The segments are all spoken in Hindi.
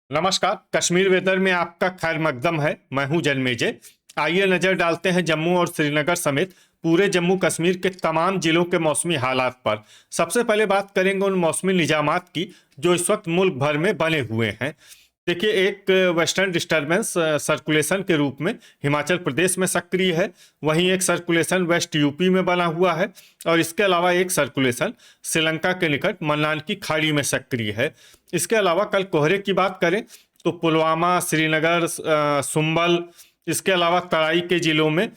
नमस्कार। कश्मीर वेदर में आपका खैर मकदम है। मैं हूं जन्मेजय। आइए नजर डालते हैं जम्मू और श्रीनगर समेत पूरे जम्मू कश्मीर के तमाम जिलों के मौसमी हालात पर। सबसे पहले बात करेंगे उन मौसमी निजामात की जो इस वक्त मुल्क भर में बने हुए हैं। देखिए, एक वेस्टर्न डिस्टर्बेंस सर्कुलेशन के रूप में हिमाचल प्रदेश में सक्रिय है। वहीं एक सर्कुलेशन वेस्ट यूपी में बना हुआ है और इसके अलावा एक सर्कुलेशन श्रीलंका के निकट मन्नार की खाड़ी में सक्रिय है। इसके अलावा कल कोहरे की बात करें तो पुलवामा, श्रीनगर, सुंबल, इसके अलावा तराई के ज़िलों में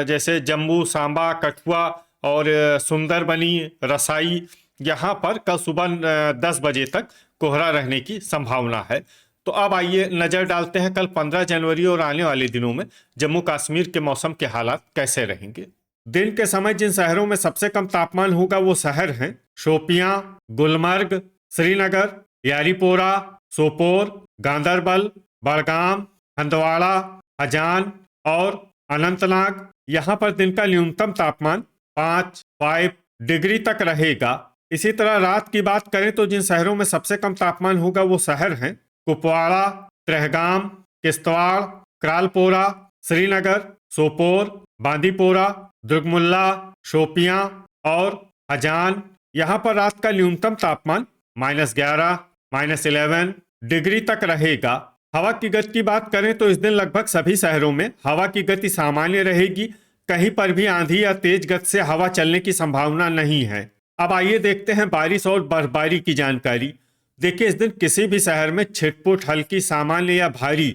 जैसे जम्मू, सांबा, कठुआ और सुंदरबनी, रसाई, यहाँ पर कल सुबह 10 बजे तक कोहरा रहने की संभावना है। तो अब आइए नज़र डालते हैं कल 15 जनवरी और आने वाले दिनों में जम्मू कश्मीर के मौसम के हालात कैसे रहेंगे। दिन के समय जिन शहरों में सबसे कम तापमान होगा वो शहर हैं शोपियां, गुलमर्ग, श्रीनगर, यारीपोरा, सोपोर, गांदरबल, बड़गाम, हंदवाड़ा, हजान और अनंतनाग। यहाँ पर दिन का न्यूनतम तापमान 5 डिग्री तक रहेगा। इसी तरह रात की बात करें तो जिन शहरों में सबसे कम तापमान होगा वो शहर हैं कुपवाड़ा, त्रेहगाम, किश्तवाड़, क्रालपोरा, श्रीनगर, सोपोर, बांदीपोरा, दुर्गमुल्ला, शोपियां और हजान। यहाँ पर रात का न्यूनतम तापमान -11, -11 डिग्री तक रहेगा। हवा की गति की बात करें तो इस दिन लगभग सभी शहरों में हवा की गति सामान्य रहेगी। कहीं पर भी आंधी या तेज गति से हवा चलने की संभावना नहीं है। अब आइए देखते हैं बारिश और बर्फबारी की जानकारी। देखिए, इस दिन किसी भी शहर में छिटपुट, हल्की, सामान्य या भारी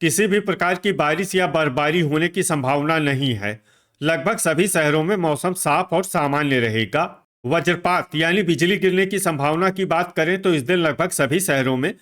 किसी भी प्रकार की बारिश या बर्फबारी होने की संभावना नहीं है। लगभग सभी शहरों में मौसम साफ और सामान्य रहेगा। वज्रपात यानी बिजली गिरने की संभावना की बात करें तो इस दिन लगभग सभी शहरों में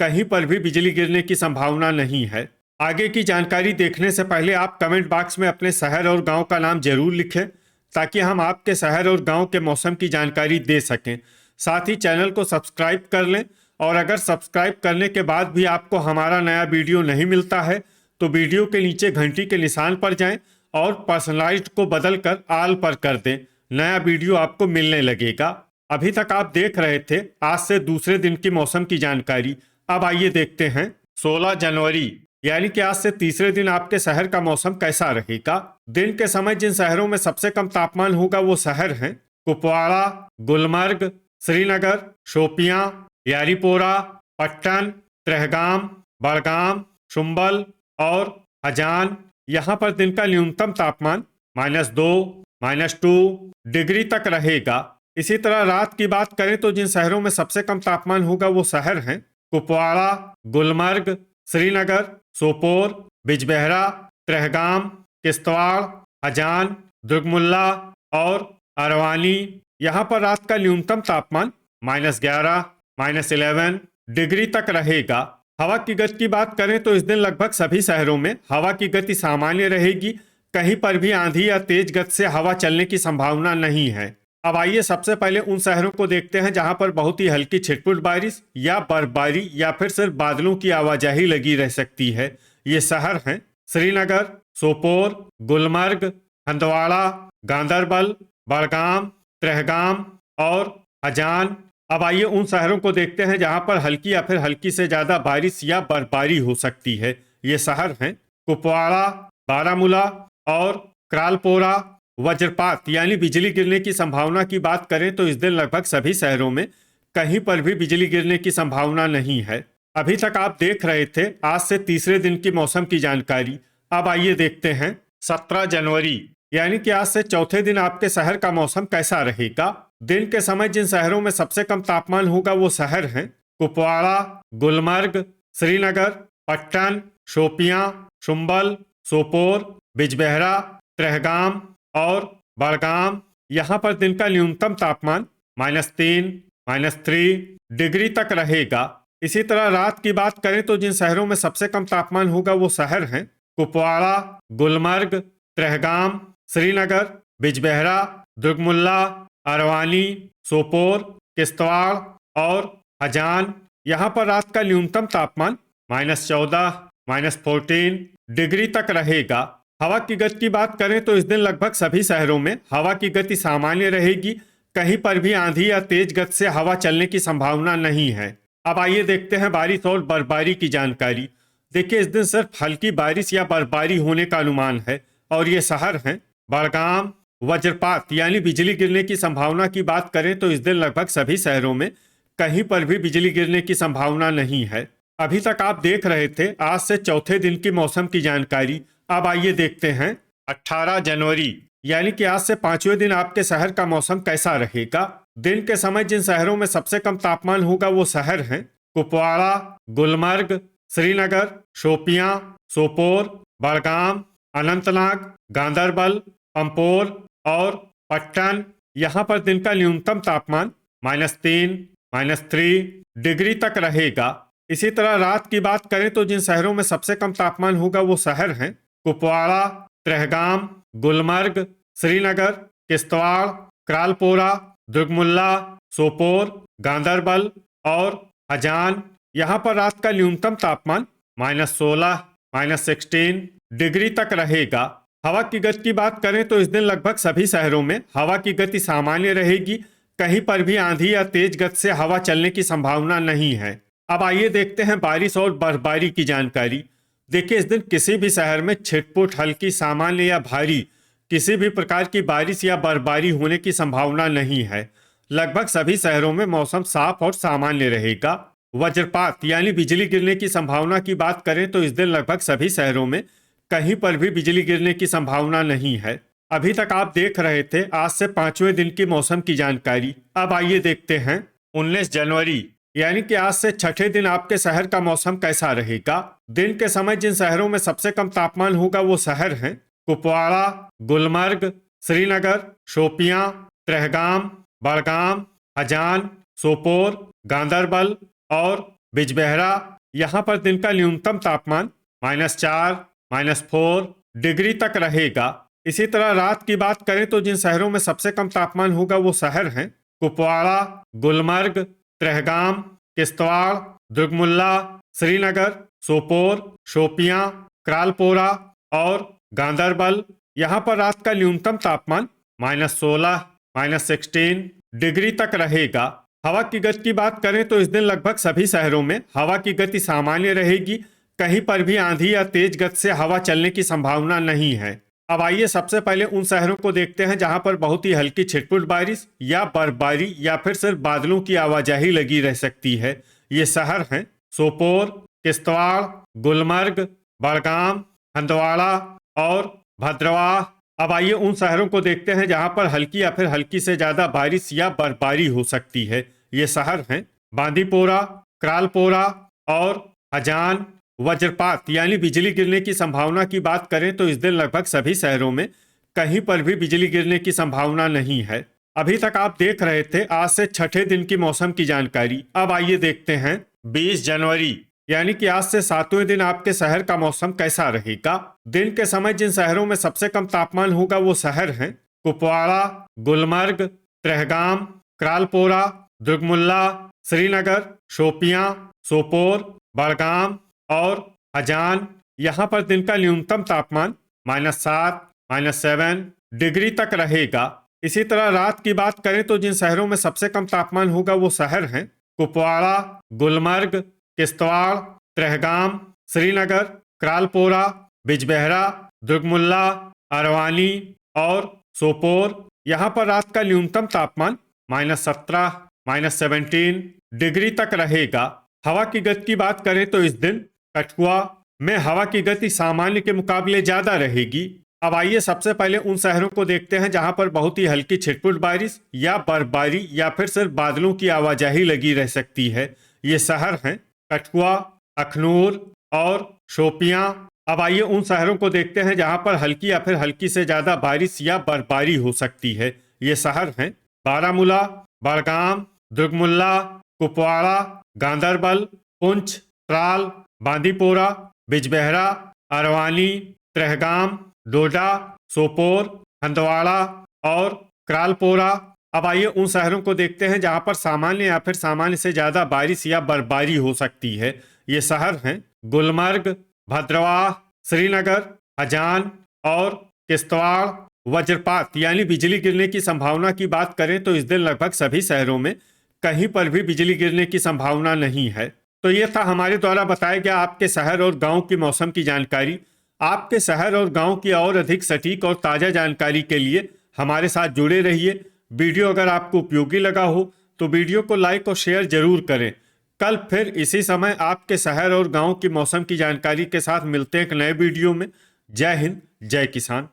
कहीं पर भी बिजली गिरने की संभावना नहीं है। आगे की जानकारी देखने से पहले आप कमेंट बॉक्स में अपने शहर और गांव का नाम जरूर लिखें ताकि हम आपके शहर और गांव के मौसम की जानकारी दे सकें। साथ ही चैनल को सब्सक्राइब कर लें और अगर सब्सक्राइब करने के बाद भी आपको हमारा नया वीडियो नहीं मिलता है तो वीडियो के नीचे घंटी के निशान पर जाएं और पर्सनलाइज्ड को बदलकर ऑल पर कर दें। नया वीडियो आपको मिलने लगेगा। अभी तक आप देख रहे थे आज से दूसरे दिन की मौसम की जानकारी। अब आइए देखते हैं 16 जनवरी यानी कि आज से तीसरे दिन आपके शहर का मौसम कैसा रहेगा। दिन के समय जिन शहरों में सबसे कम तापमान होगा वो शहर हैं कुपवाड़ा, गुलमर्ग, श्रीनगर, शोपियां, यारीपोरा, पट्टन, त्रेहगाम, बड़गाम, शुम्बल और हजान। यहाँ पर दिन का न्यूनतम तापमान -2, -2 डिग्री तक रहेगा। इसी तरह रात की बात करें तो जिन शहरों में सबसे कम तापमान होगा वो शहर हैं कुपवाड़ा, गुलमर्ग, श्रीनगर, सोपोर, बिजबेहरा, त्रेहगाम, किश्तवाड़, हजान, दुर्गमुल्ला और अरवानी। यहाँ पर रात का न्यूनतम तापमान -11, -11 डिग्री तक रहेगा। हवा की गति की बात करें तो इस दिन लगभग सभी शहरों में हवा की गति सामान्य रहेगी। कहीं पर भी आंधी या तेज गति से हवा चलने की संभावना नहीं है। अब आइए सबसे पहले उन शहरों को देखते हैं जहां पर बहुत ही हल्की छिटपुट बारिश या बर्फबारी या फिर सिर्फ बादलों की आवाजाही लगी रह सकती है। ये शहर हैं श्रीनगर, सोपोर, गुलमर्ग, हंदवाड़ा, गांदरबल, बड़गाम, त्रेहगाम और हजान। अब आइए उन शहरों को देखते हैं जहां पर हल्की या फिर हल्की से ज्यादा बारिश या बर्फबारी हो सकती है। ये शहर हैं कुपवाड़ा, बारामूला और क्रालपोरा। वज्रपात यानी बिजली गिरने की संभावना की बात करें तो इस दिन लगभग सभी शहरों में कहीं पर भी बिजली गिरने की संभावना नहीं है। अभी तक आप देख रहे थे आज से तीसरे दिन की मौसम की जानकारी। अब आइए देखते हैं 17 जनवरी यानी कि आज से चौथे दिन आपके शहर का मौसम कैसा रहेगा। दिन के समय जिन शहरों में सबसे कम तापमान होगा वो शहर हैं कुपवाड़ा, गुलमर्ग, श्रीनगर, पट्टन, शोपियां, शुम्बल, सोपोर, बिजबेहरा, त्रेहगाम और बड़गाम। यहाँ पर दिन का न्यूनतम तापमान -3, -3 डिग्री तक रहेगा। इसी तरह रात की बात करें तो जिन शहरों में सबसे कम तापमान होगा वो शहर हैं कुपवाड़ा, गुलमर्ग, त्रेहगाम, श्रीनगर, बिजबेहरा, दुर्गमुल्ला, अरवानी, सोपोर, किश्तवाड़ और हजान। यहाँ पर रात का न्यूनतम तापमान -14, -14 डिग्री तक रहेगा। हवा की गति की बात करें तो इस दिन लगभग सभी शहरों में हवा की गति सामान्य रहेगी। कहीं पर भी आंधी या तेज गति से हवा चलने की संभावना नहीं है। अब आइए देखते हैं बारिश और बर्फबारी की जानकारी। देखिए, इस दिन सिर्फ हल्की बारिश या बर्फबारी होने का अनुमान है और ये शहर हैं बड़गाम। वज्रपात यानी बिजली गिरने की संभावना की बात करें तो इस दिन लगभग सभी शहरों में कहीं पर भी बिजली गिरने की संभावना नहीं है। अभी तक आप देख रहे थे आज से चौथे दिन की मौसम की जानकारी। अब आइए देखते हैं 18 जनवरी यानी कि आज से पांचवें दिन आपके शहर का मौसम कैसा रहेगा। दिन के समय जिन शहरों में सबसे कम तापमान होगा वो शहर हैं कुपवाड़ा, गुलमर्ग, श्रीनगर, शोपियां, सोपोर, बड़गाम, अनंतनाग, गांदरबल, पंपोर और पट्टन। यहाँ पर दिन का न्यूनतम तापमान -3, -3 डिग्री तक रहेगा। इसी तरह रात की बात करें तो जिन शहरों में सबसे कम तापमान होगा वो शहर हैं कुपवाड़ा, त्रेहगाम, गुलमर्ग, श्रीनगर, किश्तवाड़, क्रालपोरा, दुर्गमुल्ला, सोपोर, गांदरबल और हजान। यहाँ पर रात का न्यूनतम तापमान -16, -16 डिग्री तक रहेगा। हवा की गति की बात करें तो इस दिन लगभग सभी शहरों में हवा की गति सामान्य रहेगी। कहीं पर भी आंधी या तेज गति से हवा चलने की संभावना नहीं है। अब आइए देखते हैं बारिश और बर्फबारी की जानकारी। देखिए, इस दिन किसी भी शहर में छिटपुट, हल्की, सामान्य या भारी किसी भी प्रकार की बारिश या बर्फबारी होने की संभावना नहीं है। लगभग सभी शहरों में मौसम साफ और सामान्य रहेगा। वज्रपात यानी बिजली गिरने की संभावना की बात करें तो इस दिन लगभग सभी शहरों में कहीं पर भी बिजली गिरने की संभावना नहीं है। अभी तक आप देख रहे थे आज से पांचवें दिन की मौसम की जानकारी। अब आइए देखते हैं 19 जनवरी यानी कि आज से छठे दिन आपके शहर का मौसम कैसा रहेगा। दिन के समय जिन शहरों में सबसे कम तापमान होगा वो शहर हैं कुपवाड़ा, गुलमर्ग, श्रीनगर, शोपियां, त्रेहगाम, बड़गाम, हजान, सोपोर, गांदरबल और बिजबेहरा। यहाँ पर दिन का न्यूनतम तापमान -4, -4 डिग्री तक रहेगा। इसी तरह रात की बात करें तो जिन शहरों में सबसे कम तापमान होगा वो शहर हैं कुपवाड़ा, गुलमर्ग, त्रेहगाम, किश्तवाड़, दुर्गमुल्ला, श्रीनगर, सोपोर, शोपियां, क्रालपोरा और गांदरबल। यहाँ पर रात का न्यूनतम तापमान -16, -16 डिग्री तक रहेगा। हवा की गति की बात करें तो इस दिन लगभग सभी शहरों में हवा की गति सामान्य रहेगी। कहीं पर भी आंधी या तेज गति से हवा चलने की संभावना नहीं है। अब आइए सबसे पहले उन शहरों को देखते हैं जहां पर बहुत ही हल्की छिटपुट बारिश या बर्फबारी या फिर सिर्फ बादलों की आवाजाही लगी रह सकती है। ये शहर हैं सोपोर, किश्तवाड़, गुलमर्ग, बड़गाम, हंदवाड़ा और भद्रवाह। अब आइए उन शहरों को देखते हैं जहां पर हल्की या फिर हल्की से ज्यादा बारिश या बर्फबारी हो सकती है। ये शहर हैं बांदीपोरा, क्रालपोरा और हजान। वज्रपात यानी बिजली गिरने की संभावना की बात करें तो इस दिन लगभग सभी शहरों में कहीं पर भी बिजली गिरने की संभावना नहीं है। अभी तक आप देख रहे थे आज से छठे दिन की मौसम की जानकारी। अब आइए देखते हैं 20 जनवरी यानी कि आज से सातवें दिन आपके शहर का मौसम कैसा रहेगा। दिन के समय जिन शहरों में सबसे कम तापमान होगा वो शहर हैं कुपवाड़ा, गुलमर्ग, त्रेहगाम, क्रालपोरा, दुर्गमुल्ला, श्रीनगर, शोपियां, सोपोर, बड़गाम और हजान। यहाँ पर दिन का न्यूनतम तापमान -7, -7 डिग्री तक रहेगा। इसी तरह रात की बात करें तो जिन शहरों में सबसे कम तापमान होगा वो शहर हैं कुपवाड़ा, गुलमर्ग, किश्तवाड़, त्रेहगाम, श्रीनगर, क्रालपोरा, बिजबेहरा, दुर्गमुल्ला, अरवानी और सोपोर। यहाँ पर रात का न्यूनतम तापमान -17, -17 डिग्री तक रहेगा। हवा की गति की बात करें तो इस दिन कठुआ में हवा की गति सामान्य के मुकाबले ज्यादा रहेगी। अब आइए सबसे पहले उन शहरों को देखते हैं जहां पर बहुत ही हल्की छिटपुट बारिश या बर्फबारी या फिर सिर्फ बादलों की आवाजाही लगी रह सकती है। ये शहर हैं कठुआ, अखनूर और शोपियां। अब आइए उन शहरों को देखते हैं जहां पर हल्की या फिर हल्की से ज्यादा बारिश या बर्फबारी हो सकती है। ये शहर हैं बारामूला, बड़गाम, दुर्गमुल्ला, कुपवाड़ा, गांदरबल, पुंछ, त्राल, बांदीपोरा, बिजबेहरा, अरवानी, त्रेहगाम, डोडा, सोपोर, हंदवाड़ा और क्रालपोरा। अब आइए उन शहरों को देखते हैं जहां पर सामान्य या फिर सामान्य से ज्यादा बारिश या बर्फबारी हो सकती है। ये शहर हैं गुलमर्ग, भद्रवाह, श्रीनगर, हजान और किश्तवाड़। वज्रपात यानी बिजली गिरने की संभावना की बात करें तो इस दिन लगभग सभी शहरों में कहीं पर भी बिजली गिरने की संभावना नहीं है। तो ये था हमारे द्वारा बताया गया आपके शहर और गांव की मौसम की जानकारी। आपके शहर और गांव की और अधिक सटीक और ताज़ा जानकारी के लिए हमारे साथ जुड़े रहिए। वीडियो अगर आपको उपयोगी लगा हो तो वीडियो को लाइक और शेयर जरूर करें। कल फिर इसी समय आपके शहर और गांव की मौसम की जानकारी के साथ मिलते हैं एक नए वीडियो में। जय हिंद, जय किसान।